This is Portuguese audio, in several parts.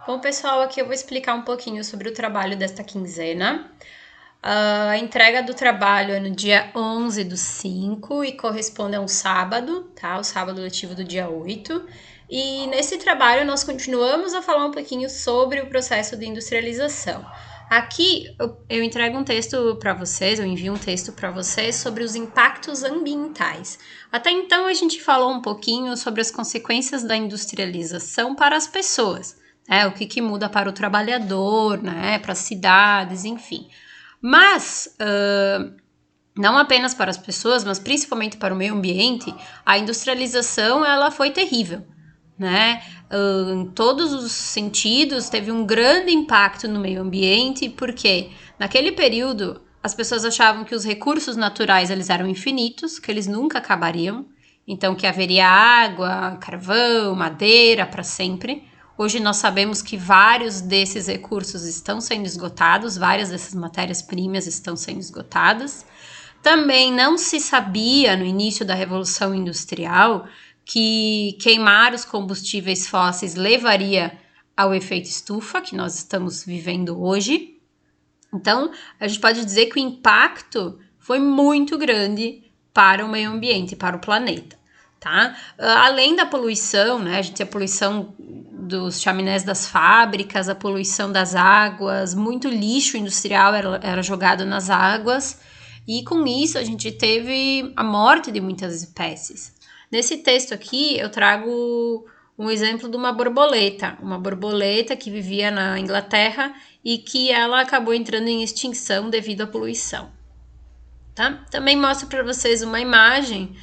Bom, pessoal, aqui eu vou explicar um pouquinho sobre o trabalho desta quinzena. A entrega do trabalho é no dia 11/5 e corresponde a um sábado, tá? O sábado letivo do dia 8. E nesse trabalho nós continuamos a falar um pouquinho sobre o processo de industrialização. Aqui eu entrego um texto para vocês, eu envio um texto para vocês sobre os impactos ambientais. Até então a gente falou um pouquinho sobre as consequências da industrialização para as pessoas, né? O que muda para o trabalhador, né? Para as cidades, enfim. Mas, não apenas para as pessoas, mas principalmente para o meio ambiente, a industrialização ela foi terrível, né? Em todos os sentidos, teve um grande impacto no meio ambiente, porque naquele período as pessoas achavam que os recursos naturais eles eram infinitos, que eles nunca acabariam, então que haveria água, carvão, madeira para sempre. Hoje nós sabemos que vários desses recursos estão sendo esgotados, várias dessas matérias-primas estão sendo esgotadas. Também não se sabia no início da Revolução Industrial que queimar os combustíveis fósseis levaria ao efeito estufa, que nós estamos vivendo hoje. Então, a gente pode dizer que o impacto foi muito grande para o meio ambiente, para o planeta, tá? Além da poluição, né? A gente tem a poluição dos chaminés das fábricas, a poluição das águas, muito lixo industrial era jogado nas águas, e com isso a gente teve a morte de muitas espécies. Nesse texto aqui eu trago um exemplo de uma borboleta que vivia na Inglaterra e que ela acabou entrando em extinção devido à poluição. Tá? Também mostro para vocês uma imagem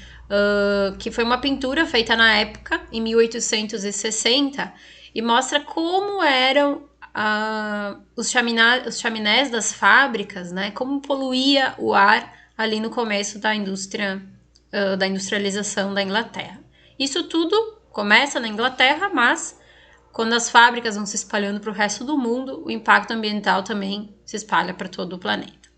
que foi uma pintura feita na época, em 1860, e mostra como eram os chaminés das fábricas, né? Como poluía o ar ali no começo da industrialização da Inglaterra. Isso tudo começa na Inglaterra, mas quando as fábricas vão se espalhando para o resto do mundo, o impacto ambiental também se espalha para todo o planeta.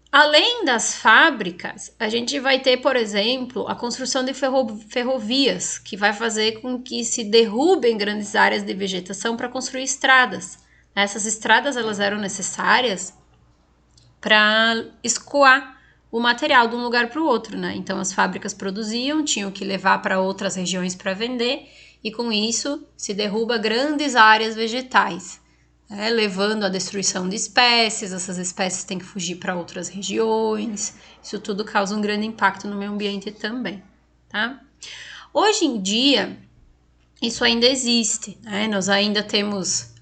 Além das fábricas, a gente vai ter, por exemplo, a construção de ferrovias, que vai fazer com que se derrubem grandes áreas de vegetação para construir estradas. Essas estradas elas eram necessárias para escoar o material de um lugar para o outro, né? Então as fábricas produziam, tinham que levar para outras regiões para vender, e com isso se derruba grandes áreas vegetais, né? Levando à destruição de espécies. Essas espécies têm que fugir para outras regiões. Isso tudo causa um grande impacto no meio ambiente também, tá? Hoje em dia, isso ainda existe, né? Nós ainda temos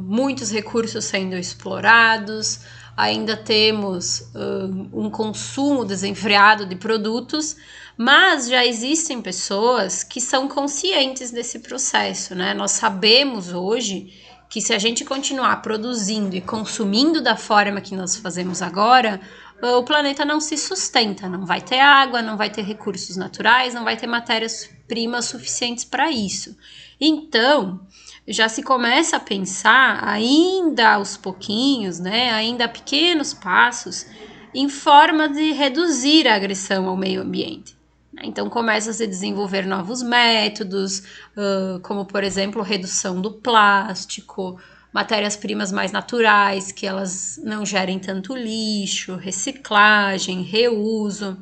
muitos recursos sendo explorados, ainda temos um consumo desenfreado de produtos, mas já existem pessoas que são conscientes desse processo, né? Nós sabemos hoje que se a gente continuar produzindo e consumindo da forma que nós fazemos agora, o planeta não se sustenta, não vai ter água, não vai ter recursos naturais, não vai ter matérias-primas suficientes para isso. Então, já se começa a pensar, ainda aos pouquinhos, né, ainda a pequenos passos, em forma de reduzir a agressão ao meio ambiente. Então, começa a se desenvolver novos métodos, como, por exemplo, redução do plástico, matérias-primas mais naturais, que elas não gerem tanto lixo, reciclagem, reuso,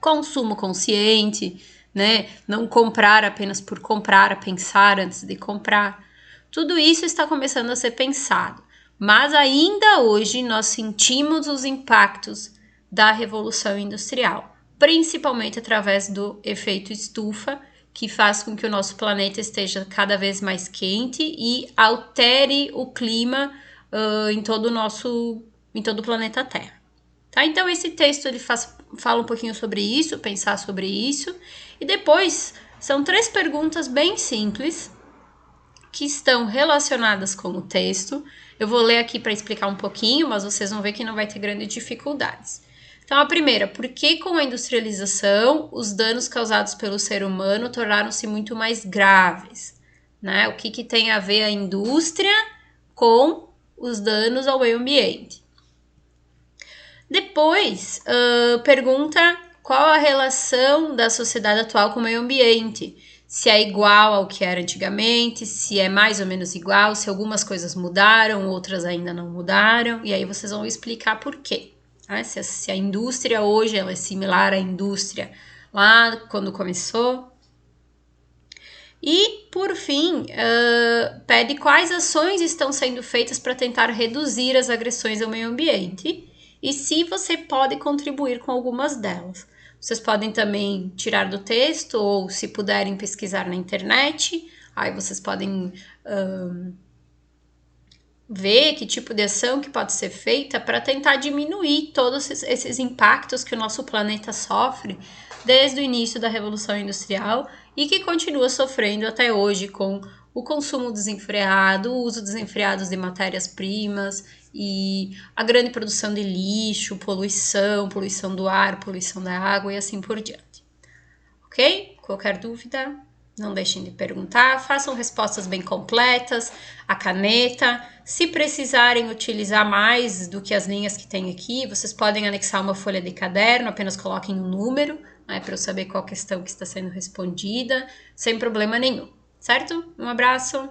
consumo consciente, né? Não comprar apenas por comprar, a pensar antes de comprar. Tudo isso está começando a ser pensado, mas ainda hoje nós sentimos os impactos da Revolução Industrial, principalmente através do efeito estufa, que faz com que o nosso planeta esteja cada vez mais quente e altere o clima em todo o planeta Terra. Tá? Então esse texto ele fala um pouquinho sobre isso, pensar sobre isso, e depois são 3 perguntas bem simples que estão relacionadas com o texto. Eu vou ler aqui para explicar um pouquinho, mas vocês vão ver que não vai ter grandes dificuldades. Então, a primeira, por que com a industrialização os danos causados pelo ser humano tornaram-se muito mais graves? Né? O que tem a ver a indústria com os danos ao meio ambiente? Depois, pergunta qual a relação da sociedade atual com o meio ambiente. Se é igual ao que era antigamente, se é mais ou menos igual, se algumas coisas mudaram, outras ainda não mudaram, e aí vocês vão explicar por quê. Né? Se a indústria hoje ela é similar à indústria lá quando começou. E, por fim, pede quais ações estão sendo feitas para tentar reduzir as agressões ao meio ambiente e se você pode contribuir com algumas delas. Vocês podem também tirar do texto ou, se puderem, pesquisar na internet. Aí vocês podem ver que tipo de ação que pode ser feita para tentar diminuir todos esses impactos que o nosso planeta sofre desde o início da Revolução Industrial e que continua sofrendo até hoje com o consumo desenfreado, o uso desenfreado de matérias-primas e a grande produção de lixo, poluição do ar, poluição da água e assim por diante. Ok? Qualquer dúvida, não deixem de perguntar, façam respostas bem completas, a caneta. Se precisarem utilizar mais do que as linhas que tem aqui, vocês podem anexar uma folha de caderno, apenas coloquem um número, né, para eu saber qual questão que está sendo respondida, sem problema nenhum, certo? Um abraço!